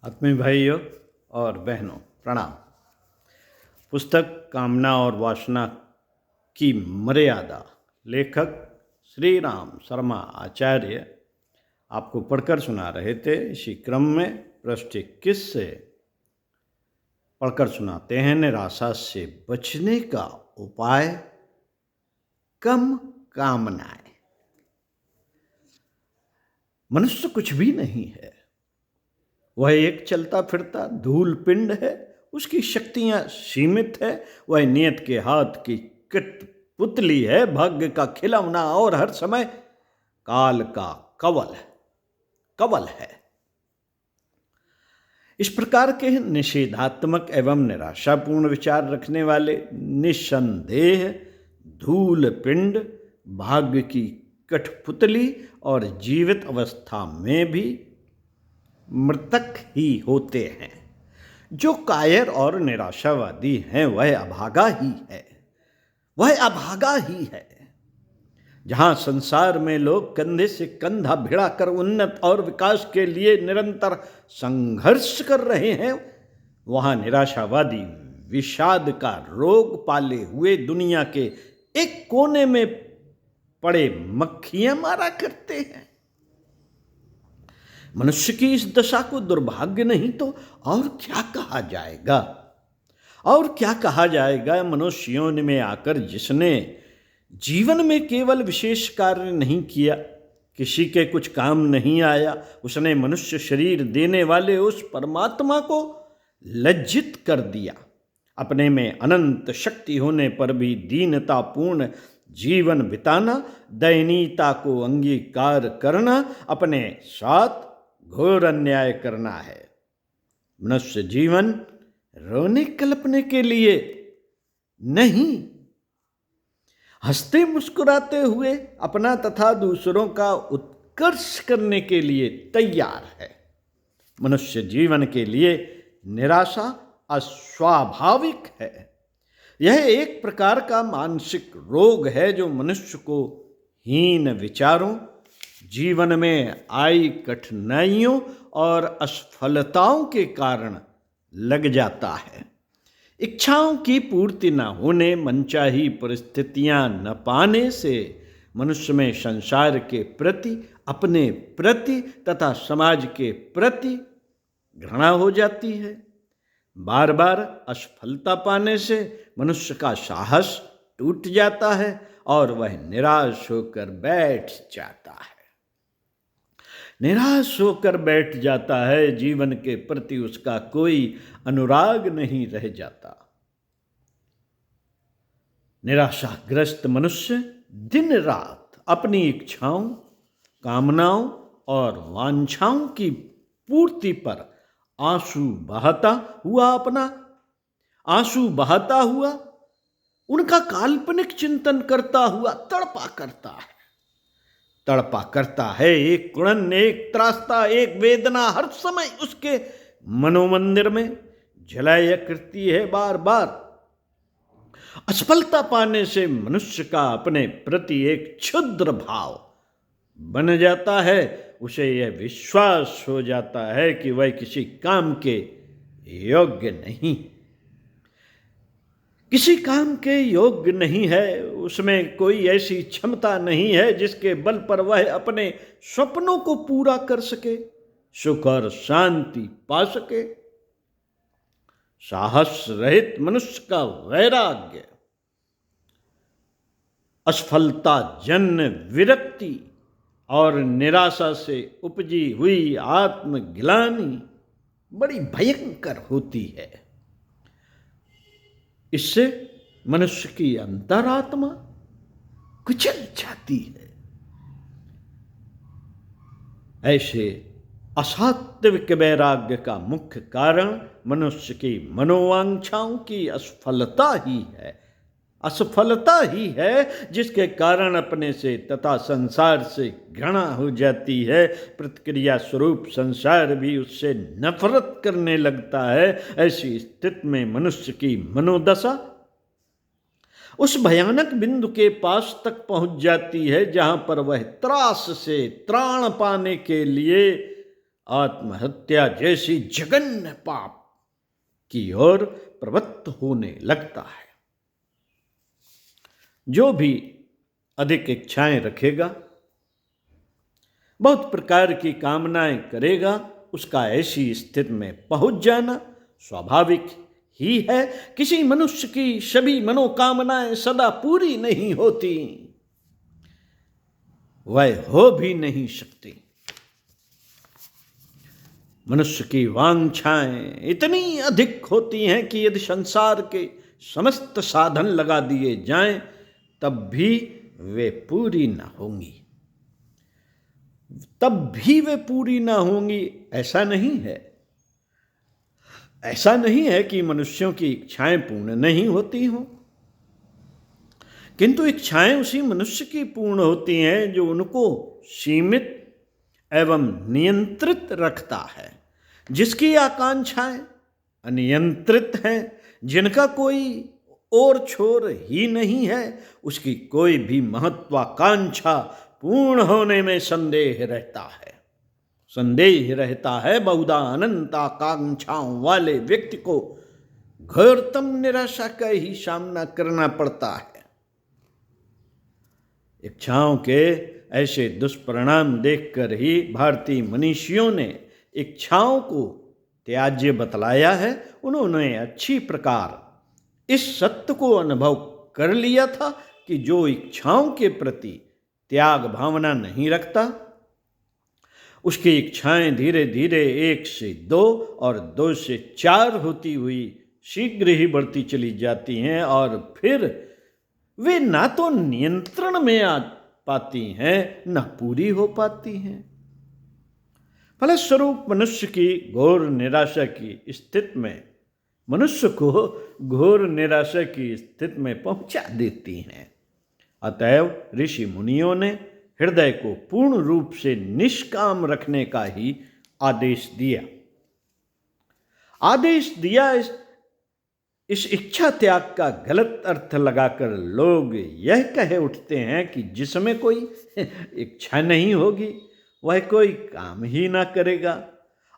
आत्मीय भाइयों और बहनों, प्रणाम। पुस्तक कामना और वासना की मर्यादा, लेखक श्री राम शर्मा आचार्य आपको पढ़कर सुना रहे थे। इसी क्रम में पृष्ठ 21 से पढ़कर सुनाते हैं। निराशा से बचने का उपाय, कम कामनाएं। मनुष्य कुछ भी नहीं है, वह एक चलता फिरता धूल पिंड है। उसकी शक्तियां सीमित है। वह नियत के हाथ की कठपुतली है, भाग्य का खिलौना और हर समय काल का कवल है। इस प्रकार के निषेधात्मक एवं निराशापूर्ण विचार रखने वाले निस्संदेह धूल पिंड, भाग्य की कठपुतली और जीवित अवस्था में भी मृतक ही होते हैं। जो कायर और निराशावादी हैं वह अभागा ही है। जहां संसार में लोग कंधे से कंधा भिड़ाकर उन्नत और विकास के लिए निरंतर संघर्ष कर रहे हैं, वहां निराशावादी विषाद का रोग पाले हुए दुनिया के एक कोने में पड़े मक्खियां मारा करते हैं। मनुष्य की इस दशा को दुर्भाग्य नहीं तो और क्या कहा जाएगा। मनुष्य योनि में आकर जिसने जीवन में केवल विशेष कार्य नहीं किया, किसी के कुछ काम नहीं आया, उसने मनुष्य शरीर देने वाले उस परमात्मा को लज्जित कर दिया। अपने में अनंत शक्ति होने पर भी दीनतापूर्ण जीवन बिताना, दयनीयता को अंगीकार करना, अपने साथ घोर अन्याय करना है। मनुष्य जीवन रोने कल्पने के लिए नहीं, हंसते मुस्कुराते हुए अपना तथा दूसरों का उत्कर्ष करने के लिए तैयार है। मनुष्य जीवन के लिए निराशा अस्वाभाविक है। यह एक प्रकार का मानसिक रोग है जो मनुष्य को हीन विचारों, जीवन में आई कठिनाइयों और असफलताओं के कारण लग जाता है। इच्छाओं की पूर्ति न होने, मनचाही परिस्थितियां न पाने से मनुष्य में संसार के प्रति, अपने प्रति तथा समाज के प्रति घृणा हो जाती है। बार बार असफलता पाने से मनुष्य का साहस टूट जाता है और वह निराश होकर बैठ जाता है। जीवन के प्रति उसका कोई अनुराग नहीं रह जाता। निराशाग्रस्त मनुष्य दिन रात अपनी इच्छाओं, कामनाओं और वांछाओं की पूर्ति पर आंसू बहाता हुआ उनका काल्पनिक चिंतन करता हुआ तड़पा करता है। एक कुड़न, एक त्रासता, एक वेदना हर समय उसके मनोमंदिर में झलाया करती है। बार बार असफलता पाने से मनुष्य का अपने प्रति एक क्षुद्र भाव बन जाता है। उसे यह विश्वास हो जाता है कि वह किसी काम के योग्य नहीं है, उसमें कोई ऐसी क्षमता नहीं है जिसके बल पर वह अपने सपनों को पूरा कर सके, सुख और शांति पा सके। साहस रहित मनुष्य का वैराग्य, असफलता जन्य विरक्ति और निराशा से उपजी हुई आत्मग्लानि बड़ी भयंकर होती है। इससे मनुष्य की अंतरात्मा कुचल जाती है। ऐसे असात्विक वैराग्य का मुख्य कारण मनुष्य की मनोवांछाओं की असफलता ही है जिसके कारण अपने से तथा संसार से घृणा हो जाती है। प्रतिक्रिया स्वरूप संसार भी उससे नफरत करने लगता है। ऐसी स्थिति में मनुष्य की मनोदशा उस भयानक बिंदु के पास तक पहुंच जाती है जहां पर वह त्रास से त्राण पाने के लिए आत्महत्या जैसी जघन्य पाप की ओर प्रवृत्त होने लगता है। जो भी अधिक इच्छाएं रखेगा, बहुत प्रकार की कामनाएं करेगा, उसका ऐसी स्थिति में पहुंच जाना स्वाभाविक ही है। किसी मनुष्य की सभी मनोकामनाएं सदा पूरी नहीं होती, वह हो भी नहीं सकती। मनुष्य की वांछाएं इतनी अधिक होती हैं कि यदि संसार के समस्त साधन लगा दिए जाएं तब भी वे पूरी ना होंगी, तब भी वे पूरी ना होंगी। ऐसा नहीं है, ऐसा नहीं है कि मनुष्यों की इच्छाएं पूर्ण नहीं होती हों, किंतु इच्छाएं उसी मनुष्य की पूर्ण होती हैं जो उनको सीमित एवं नियंत्रित रखता है। जिसकी आकांक्षाएं अनियंत्रित हैं, जिनका कोई और छोर ही नहीं है, उसकी कोई भी महत्वाकांक्षा पूर्ण होने में संदेह रहता है। बहुधा अनंत आकांक्षाओं वाले व्यक्ति को घोरतम निराशा का ही सामना करना पड़ता है। इच्छाओं के ऐसे दुष्परिणाम देखकर ही भारतीय मनीषियों ने इच्छाओं को त्याज्य बतलाया है। उन्होंने अच्छी प्रकार इस सत्य को अनुभव कर लिया था कि जो इच्छाओं के प्रति त्याग भावना नहीं रखता, उसकी इच्छाएं धीरे धीरे 1 से 2 और 2 से 4 होती हुई शीघ्र ही बढ़ती चली जाती हैं और फिर वे ना तो नियंत्रण में आ पाती हैं न पूरी हो पाती हैं। फलस्वरूप मनुष्य की घोर निराशा की स्थिति में मनुष्य को घोर निराशा की स्थिति में पहुंचा देती हैं। अतएव ऋषि मुनियों ने हृदय को पूर्ण रूप से निष्काम रखने का ही आदेश दिया। इस इच्छा त्याग का गलत अर्थ लगाकर लोग यह कहे उठते हैं कि जिसमें कोई इच्छा नहीं होगी वह कोई काम ही ना करेगा,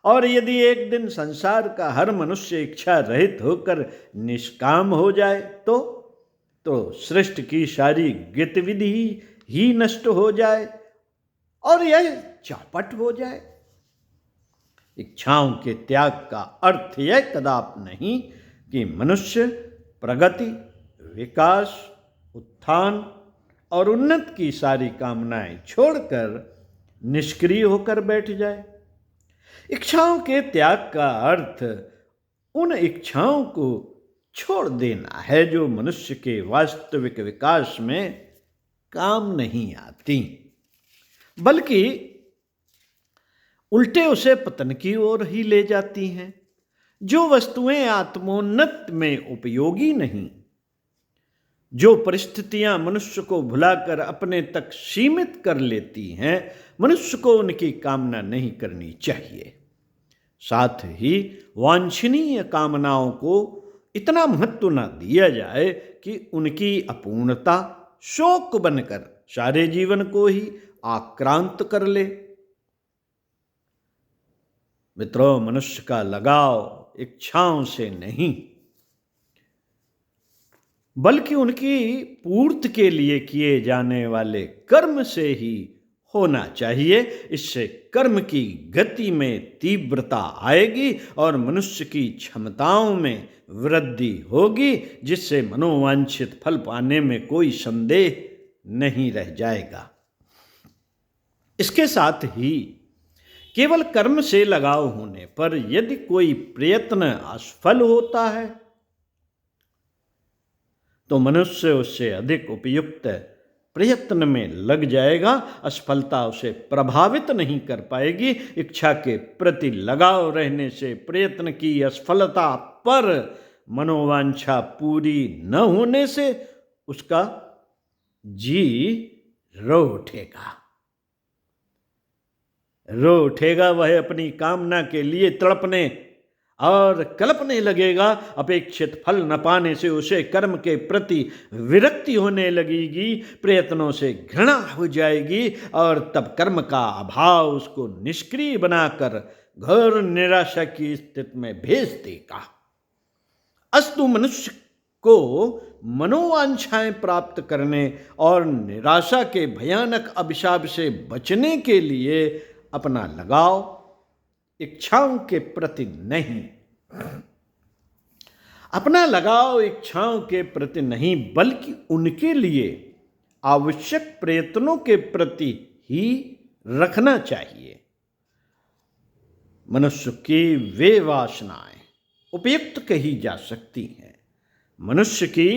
और यदि एक दिन संसार का हर मनुष्य इच्छा रहित होकर निष्काम हो जाए तो सृष्टि की सारी गतिविधि ही नष्ट हो जाए और यह चौपट हो जाए। इच्छाओं के त्याग का अर्थ यह कदापि नहीं कि मनुष्य प्रगति, विकास, उत्थान और उन्नति की सारी कामनाएं छोड़कर निष्क्रिय होकर बैठ जाए। इच्छाओं के त्याग का अर्थ उन इच्छाओं को छोड़ देना है जो मनुष्य के वास्तविक विकास में काम नहीं आती, बल्कि उल्टे उसे पतन की ओर ही ले जाती हैं। जो वस्तुएं आत्मोन्नत में उपयोगी नहीं, जो परिस्थितियां मनुष्य को भुलाकर अपने तक सीमित कर लेती हैं, मनुष्य को उनकी कामना नहीं करनी चाहिए। साथ ही वांछनीय कामनाओं को इतना महत्व न दिया जाए कि उनकी अपूर्णता शोक बनकर सारे जीवन को ही आक्रांत कर ले। मित्रों, मनुष्य का लगाव इच्छाओं से नहीं बल्कि उनकी पूर्ति के लिए किए जाने वाले कर्म से ही होना चाहिए। इससे कर्म की गति में तीव्रता आएगी और मनुष्य की क्षमताओं में वृद्धि होगी, जिससे मनोवांछित फल पाने में कोई संदेह नहीं रह जाएगा। इसके साथ ही केवल कर्म से लगाव होने पर यदि कोई प्रयत्न असफल होता है तो मनुष्य उससे अधिक उपयुक्त प्रयत्न में लग जाएगा। असफलता उसे प्रभावित नहीं कर पाएगी। इच्छा के प्रति लगाव रहने से प्रयत्न की असफलता पर मनोवांछा पूरी न होने से उसका जी रो उठेगा। वह अपनी कामना के लिए तड़पने और कल्पने लगेगा। अपेक्षित फल न पाने से उसे कर्म के प्रति विरक्ति होने लगेगी, प्रयत्नों से घृणा हो जाएगी और तब कर्म का अभाव उसको निष्क्रिय बनाकर घोर निराशा की स्थिति में भेज देगा। अस्तु मनुष्य को मनोवांछाएं प्राप्त करने और निराशा के भयानक अभिशाप से बचने के लिए अपना लगाव इच्छाओं के प्रति नहीं, अपना लगाव इच्छाओं के प्रति नहीं बल्कि उनके लिए आवश्यक प्रयत्नों के प्रति ही रखना चाहिए। मनुष्य की वे वासनाएं उपयुक्त कही जा सकती हैं। मनुष्य की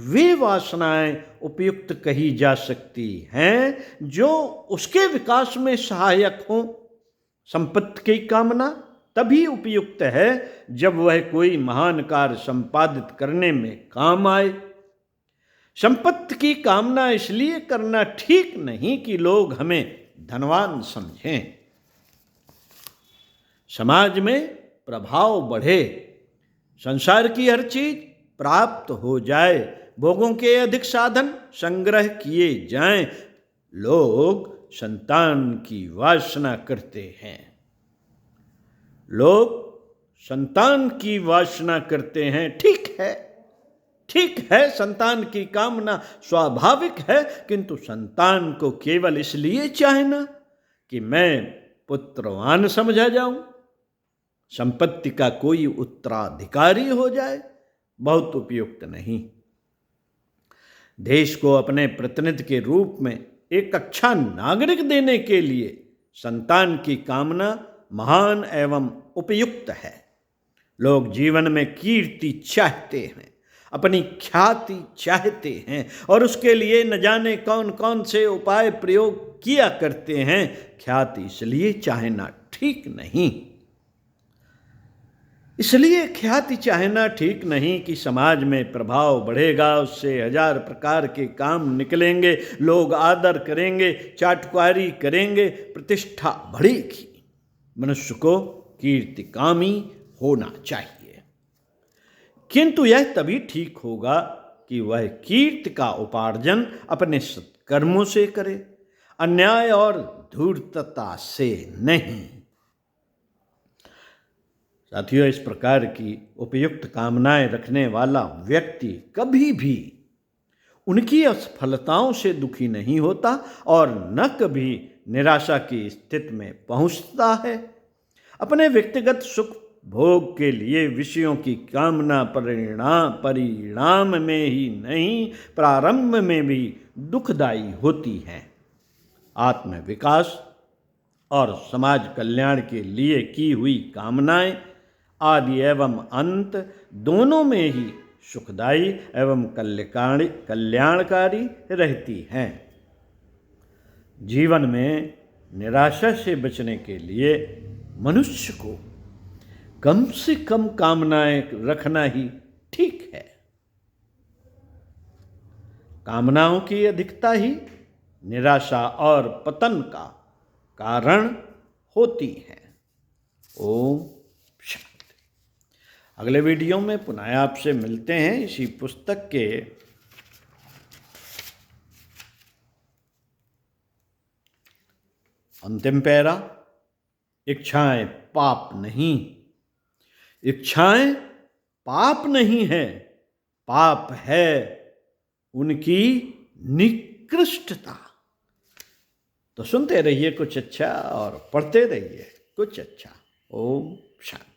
वे वासनाएं उपयुक्त कही जा सकती हैं जो उसके विकास में सहायक हों। संपत्ति की कामना तभी उपयुक्त है जब वह कोई महान कार्य संपादित करने में काम आए। संपत्ति की कामना इसलिए करना ठीक नहीं कि लोग हमें धनवान समझें, समाज में प्रभाव बढ़े, संसार की हर चीज प्राप्त हो जाए, भोगों के अधिक साधन संग्रह किए जाएं। लोग संतान की वासना करते हैं, लोग संतान की वासना करते हैं। ठीक है, संतान की कामना स्वाभाविक है, किंतु संतान को केवल इसलिए चाहना कि मैं पुत्रवान समझा जाऊं, संपत्ति का कोई उत्तराधिकारी हो जाए, बहुत उपयुक्त नहीं। देश को अपने प्रतिनिधि के रूप में एक अच्छा नागरिक देने के लिए संतान की कामना महान एवं उपयुक्त है। लोग जीवन में कीर्ति चाहते हैं, अपनी ख्याति चाहते हैं और उसके लिए न जाने कौन कौन से उपाय प्रयोग किया करते हैं। ख्याति इसलिए चाहना ठीक नहीं, इसलिए ख्याति चाहना ठीक नहीं कि समाज में प्रभाव बढ़ेगा, उससे हजार प्रकार के काम निकलेंगे, लोग आदर करेंगे, चाटुकारी करेंगे, प्रतिष्ठा बढ़ेगी। मनुष्य को कीर्तिकामी होना चाहिए, किंतु यह तभी ठीक होगा कि वह कीर्ति का उपार्जन अपने सत्कर्मों से करे, अन्याय और धूर्तता से नहीं। साथियों, इस प्रकार की उपयुक्त कामनाएं रखने वाला व्यक्ति कभी भी उनकी असफलताओं से दुखी नहीं होता और न कभी निराशा की स्थिति में पहुंचता है। अपने व्यक्तिगत सुख भोग के लिए विषयों की कामना परिणाम में ही नहीं, प्रारंभ में भी दुखदायी होती है। आत्म विकास और समाज कल्याण के लिए की हुई कामनाएं आदि एवं अंत दोनों में ही सुखदायी एवं कल्याणकारी रहती हैं। जीवन में निराशा से बचने के लिए मनुष्य को कम से कम कामनाएं रखना ही ठीक है। कामनाओं की अधिकता ही निराशा और पतन का कारण होती है। ओम शांति। अगले वीडियो में पुनः आपसे मिलते हैं इसी पुस्तक के अंतिम पैरा। इच्छाएं पाप नहीं, इच्छाएं पाप नहीं है, पाप है उनकी निकृष्टता। तो सुनते रहिए कुछ अच्छा और पढ़ते रहिए कुछ अच्छा। ओम शांति।